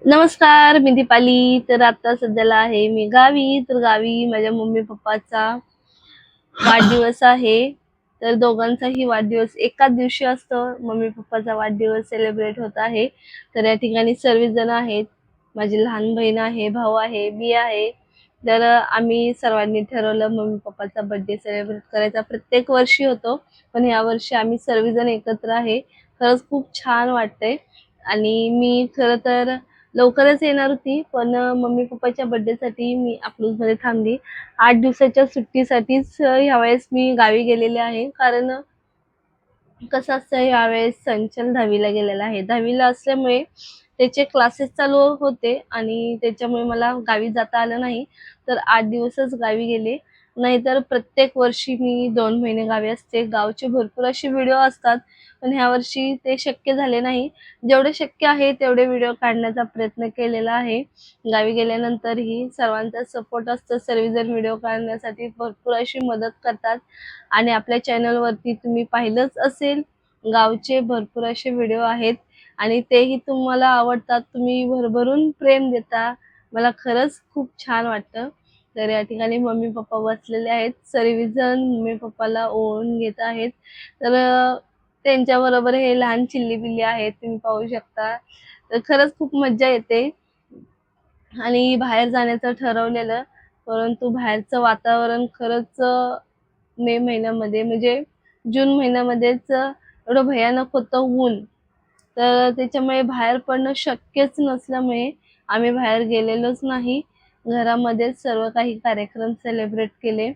नमस्कार, मी दीपाली. तर आता सध्याला आहे मी गावी. तर गावी माझ्या मम्मी-पप्पाचा वाढदिवस आहे. तर दोघांचाही वाढदिवस एकाच दिवशी असतो. मम्मी-पप्पाचा वाढदिवस सेलिब्रेट होत आहे. तर या ठिकाणी सर्वजण आहेत. माझी लहान बहीण आहे, भाऊ आहे, मी आहे. तर आम्ही सर्वांनी ठरवलं मम्मी-पप्पाचा बर्थडे सेलिब्रेट करायचा. प्रत्येक वर्षी होतो, पण यावर्षी आम्ही सर्वजण एकत्र आहे. खरंच खूप छान वाटतंय आणि मी खरं तर लवकरच येणार होती, पण मम्मी-पप्पाच्या बर्थडेसाठी मी अकलूजमध्ये थांबली. 8 दिवसाच्या सुट्टीसाठीच ह्यावेळेस मी गावी गेलेले आहे. कारण कसं असतं यावेळेस चंचल 10वी गेलेला आहे. 10वी असल्यामुळे त्याचे क्लासेस चालू होते आणि त्याच्यामुळे मला गावी जाता आलं नाही. तर 8 दिवसच गावी गेले. नाहीतर प्रत्येक वर्षी मी 2 महिने गावी असते. गावचे भरपूर असे व्हिडिओ असतात, पण ह्यावर्षी ते शक्य झाले नाही. जेवढे शक्य आहे तेवढे व्हिडिओ काढण्याचा प्रयत्न केलेला आहे. गावी गेल्यानंतरही सर्वांचा सपोर्ट असतो. सर्वजण व्हिडिओ काढण्यासाठी भरपूर अशी मदत करतात आणि आपल्या चॅनलवरती तुम्ही पाहिलंच असेल, गावचे भरपूर असे व्हिडिओ आहेत आणि तेही तुम्हाला आवडतात. तुम्ही भरभरून प्रेम देता. मला खरंच खूप छान वाटतं. तर या ठिकाणी मम्मी-पप्पा बसलेले आहेत. सर्वजण मम्मी-पप्पाला ओवाळून घेत आहेत. तर त्यांच्याबरोबर हे लहान चिल्ली-पिल्ली आहेत. तुम्ही पाहू शकता. तर खरंच खूप मज्जा येते आणि बाहेर जाण्याचं ठरवलेलं, परंतु बाहेरचं वातावरण खरंच मे महिन्यामध्ये म्हणजे जून महिन्यामध्येच एवढं भयानक होतं ऊन. तर त्याच्यामुळे बाहेर पडणं शक्यच नसल्यामुळे आम्ही बाहेर गेलेलोच नाही. घरामध्येच सर्व काही कार्यक्रम सेलिब्रेट केले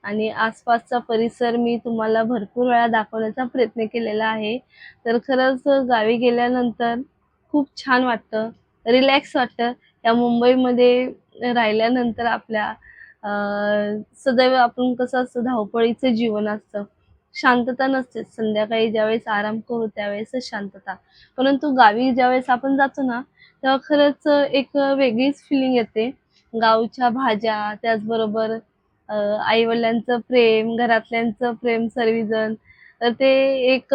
आणि आसपासचा परिसर मी तुम्हाला भरपूर वेळा दाखवण्याचा प्रयत्न केलेला आहे. तर खरंच गावी गेल्यानंतर खूप छान वाटतं, रिलॅक्स वाटतं. या मुंबईमध्ये राहिल्यानंतर आपल्या सदैव आपण कसं असतं धावपळीचं जीवन असतं. शांतता नसते. संध्याकाळी ज्यावेळेस आराम करू त्यावेळेसच शांतता. परंतु गावी ज्यावेळेस आपण जातो ना, तेव्हा खरंच एक वेगळीच फिलिंग येते. गावच्या भाज्या, त्याचबरोबर आई-वडिलांचं प्रेम, घरातल्यांचं प्रेम सर्वजण. तर ते एक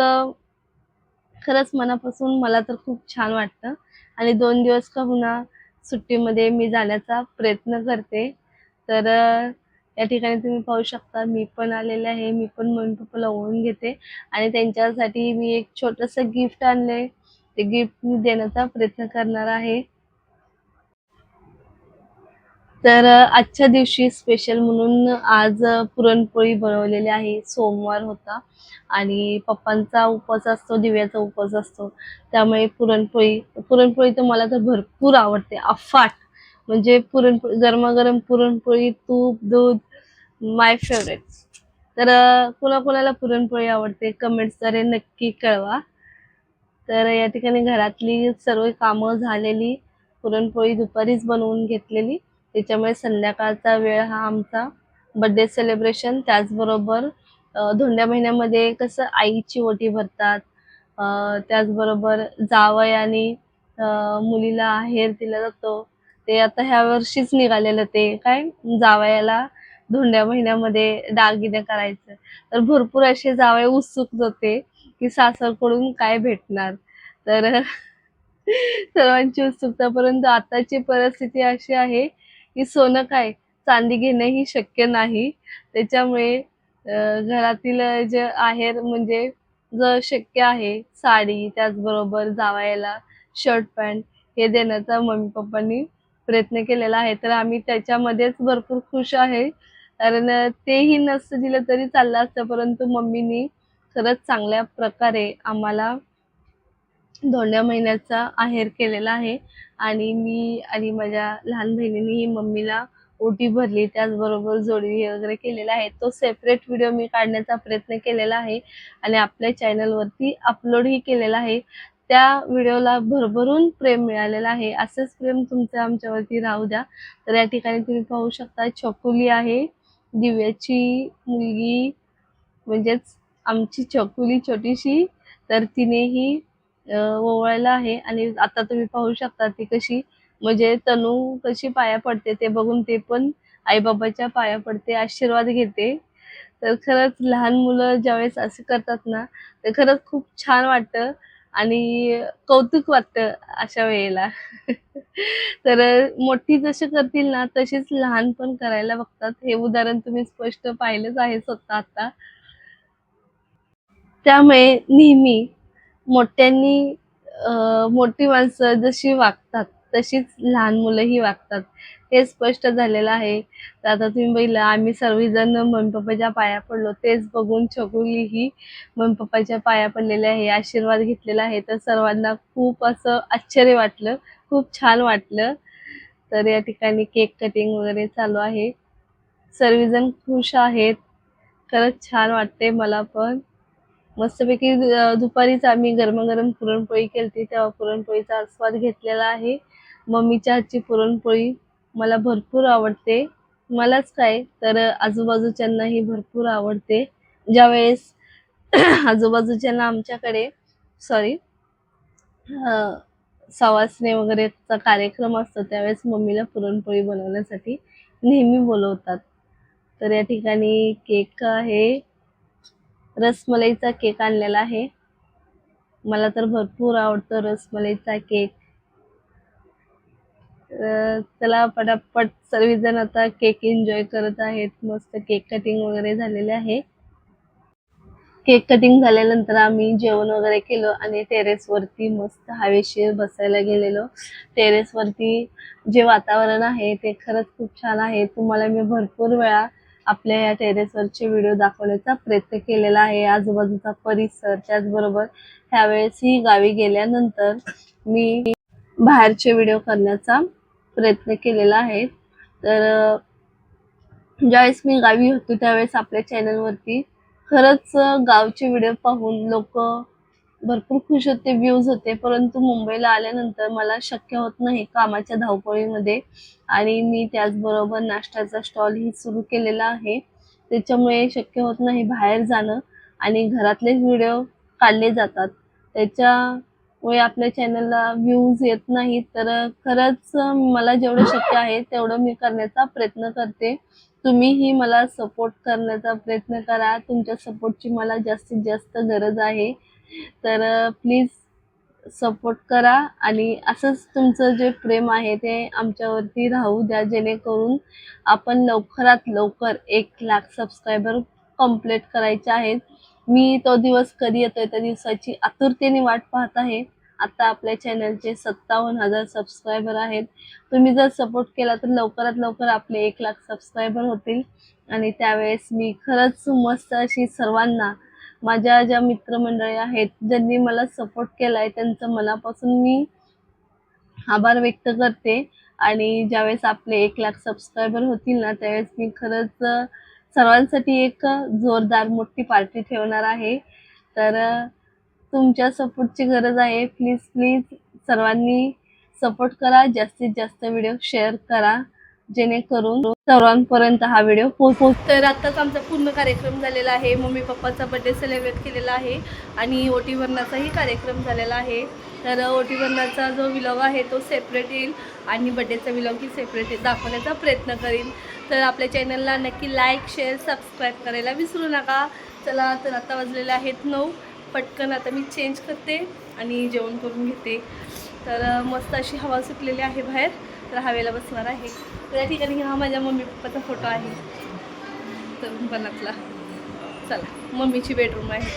खरंच मनापासून मला तर खूप छान वाटतं आणि 2 दिवस का होईना सुट्टीमध्ये मी जाण्याचा प्रयत्न करते. तर या ठिकाणी तुम्ही पाहू शकता मी पण आलेले आहे. मी पण मम्मी-पप्पाला ओवाळून घेते आणि त्यांच्यासाठी मी एक छोटंसं गिफ्ट आणलंय. ते गिफ्ट मी देण्याचा प्रयत्न करणार आहे. तर आजच्या दिवशी स्पेशल म्हणून आज पुरणपोळी बनवलेली आहे. सोमवार होता आणि पप्पांचा उपवास असतो, दिव्याचा उपवास असतो. त्यामुळे पुरणपोळी पुरणपोळी तर मला तर भरपूर आवडते, अफाट. म्हणजे पुरणपोळी गरमागरम पुरणपोळी, तूप, दूध माय फेव्हरेट. तर कोणाकोणाला पुरणपोळी आवडते कमेंट्सद्वारे नक्की कळवा. तर या ठिकाणी घरातली सर्व कामं झालेली, पुरणपोळी दुपारीच बनवून घेतलेली. त्याच्यामुळे संध्याकाळचा वेळ हा आमचा बर्थडे सेलिब्रेशन त्याचबरोबर धोंड्या महिन्यामध्ये कसं आईची ओटी भरतात. त्याचबरोबर जावयाने मुलीला आहेर दिला जातो. ते आता ह्या वर्षीच निघालेलं ते काय जावयाला धोंड्या महिन्यामध्ये दागिने करायचं. तर भरपूर असे जावई उत्सुक होते, की सासरकडून काय भेटणार? तर सर्वांची उत्सुकता. परंतु आताची परिस्थिती अशी आहे, की सोनं काय, चांदी घेणंही शक्य नाही. त्याच्यामुळे घरातील जे आहेर म्हणजे जर शक्य आहे, साडी त्याचबरोबर जावयाला शर्ट पॅन्ट हे देण्याचा मम्मी-पप्पांनी प्रयत्न केलेला आहे. तर आम्ही त्याच्यामध्येच भरपूर खुश आहे. कारण तेही नसतं दिलं तरी चाललं असतं, परंतु मम्मीनी खरंच चांगल्या प्रकारे आम्हाला धोंड्या महिन्याचा आहेर केलेला आहे आणि मी आणि माझ्या लहान बहिणीनेही मम्मीला ओटी भरली. त्याचबरोबर जोडवी वगैरे केलेला आहे. तो सेपरेट व्हिडिओ मी काढण्याचा प्रयत्न केलेला आहे आणि आपल्या चॅनलवरती अपलोडही केलेला आहे. त्या व्हिडिओला भरभरून प्रेम मिळालेलं आहे. असंच प्रेम तुमचं आमच्यावरती राहू द्या. तर या ठिकाणी तुम्ही पाहू शकता छकुली आहे. दिव्याची मुलगी म्हणजेच आमची छकुली छोटीशी. तर तिनेही ओवाळलं आहे आणि आता तुम्ही पाहू शकता ती कशी म्हणजे तनू कशी पाया पडते ते बघून ते पण आई-बाबाच्या पाया पडते, आशीर्वाद घेते. तर खरंच लहान मुलं ज्यावेळेस असं करतात ना, तर खरंच खूप छान वाटतं आणि कौतुक वाटतं अशा वेळेला. तर मोठी जशी करतील ना तशीच लहान पण करायला बघतात. हे उदाहरण तुम्ही स्पष्ट पाहिलंच आहे स्वतः आता. त्यामुळे नेहमी मोठ्यांनी मोठी माणसं जशी वागतात तशीच लहान मुलंही वागतात. हे स्पष्ट झालेलं आहे. तर आता तुम्ही बघितलं आम्ही सर्वजण मम्मी-पप्पाच्या पाया पडलो. तेच बघून छकुलीही मम्मी-पप्पाच्या पाया पडलेल्या आहे, आशीर्वाद घेतलेला आहे. तर सर्वांना खूप असं आश्चर्य वाटलं, खूप छान वाटलं. तर या ठिकाणी केक कटिंग वगैरे चालू आहे. सर्वजण खुश आहेत. खरंच छान वाटते मला पण. मस्तपैकी दुपारीच आम्ही गरमागरम पुरणपोळी केलती, तेव्हा पुरणपोळीचा आस्वाद घेतलेला आहे. मम्मीच्या हातची पुरणपोळी मला भरपूर आवडते. मलाच काय तर आजूबाजूच्यांनाही भरपूर आवडते. ज्यावेळेस आजूबाजूच्यांना आमच्याकडे सॉरी सवासणी वगैरेचा कार्यक्रम असतो त्यावेळेस मम्मीला पुरणपोळी बनवण्यासाठी नेहमी बोलवतात. तर या ठिकाणी केक आहे, रसमलाईचा केक आणलेला आहे. मला तर भरपूर आवडतो रसमलाईचा केक. चला पटापट सर्वजण आता केक एन्जॉय करत आहेत. मस्त केक कटिंग वगैरे झालेले आहे. केक कटिंग झाल्यानंतर आम्ही जेवण वगैरे केलं आणि टेरेसवरती मस्त हवेशीर बसायला गेलेलो. टेरेसवरती जे वातावरण आहे ते खरंच खूप छान आहे. तुम्हाला मी भरपूर वेळा आपल्या या टेरेसवरचे व्हिडिओ दाखवण्याचा प्रयत्न केलेला आहे. आजूबाजूचा परिसर, त्याचबरोबर ह्यावेळेसही गावी गेल्यानंतर मी बाहेरचे व्हिडिओ करण्याचा प्रयत्न केलेला आहे. तर ज्यावेळेस मी गावी होते त्यावेळेस आपल्या चॅनलवरती खरंच गावचे व्हिडिओ पाहून लोक भरपूर खुश होते, व्ह्यूज होते. परंतु मुंबईला आल्यानंतर मला शक्य होत नाही कामाच्या धावपळीमध्ये आणि मी त्याचबरोबर नाश्त्याचा स्टॉलही सुरू केलेला आहे. त्याच्यामुळे शक्य होत नाही बाहेर जाणं आणि घरातलेच व्हिडिओ काढले जातात. त्याच्यामुळे आपल्या चॅनलला व्ह्यूज येत नाहीत. तर खरंच मला जेवढं शक्य आहे तेवढं मी करण्याचा प्रयत्न करते. तुम्हीही मला सपोर्ट करण्याचा प्रयत्न करा. तुमच्या सपोर्टची मला जास्तीत जास्त गरज आहे. तर प्लीज सपोर्ट करा आणि असंच तुमचं जे प्रेम आहे ते आमच्यावरती राहू द्या, जेणेकरून आपण लवकरात लवकर 1,00,000 सबस्क्रायबर कंप्लीट करायचे आहेत. मी तो दिवस कधी येतोय त्या दिवसाची आतुरतेने वाट पाहत आहे. आता आपल्या चॅनलचे 57,000 सबस्क्रायबर आहेत. तुम्ही जर सपोर्ट केला तर लवकरात लवकर आपले 1,00,000 सबस्क्रायबर होतील आणि त्यावेळेस मी खरंच मस्त अशी सर्वांना, माझ्या ज्या मित्रमंडळी आहेत ज्यांनी मला सपोर्ट केलाय त्यांचं मनापासून मी आभार व्यक्त करते. आणि ज्यावेळेस आपले 1,00,000 सबस्क्रायबर होतील ना त्यावेळेस मी खरंच सर्वांसाठी एक जोरदार मोठी पार्टी ठेवणार आहे. तर तुमच्या सपोर्टची गरज आहे. प्लीज प्लीज सर्वांनी सपोर्ट करा, जास्तीत जास्त व्हिडिओ शेअर करा, जेणेकरून सर्वांपर्यंत हा व्हिडिओ पोहोच. तर आत्ताच आमचा पूर्ण कार्यक्रम झालेला आहे. मम्मी पप्पाचा बर्थडे सेलिब्रेट केलेला आहे आणि ओटी भरण्याचाही कार्यक्रम झालेला आहे. तर ओटी भरण्याचा जो व्लॉग आहे तो सेपरेट येईल आणि बर्थडेचा व्लॉगही सेपरेट दाखवण्याचा प्रयत्न करीन. तर आपल्या चॅनलला नक्की लाईक, शेअर, सबस्क्राईब करायला विसरू नका. चला तर आता वाजलेले आहेत 9. पटकन आता मी चेंज करते आणि जेवण करून घेते. तर मस्त अशी हवा सुटलेली आहे बाहेर, तर हवेला बसणार आहे. तर या ठिकाणी हा माझ्या मम्मी पप्पाचा फोटो आहे तर बनातला. चला, मम्मीची बेडरूम आहे.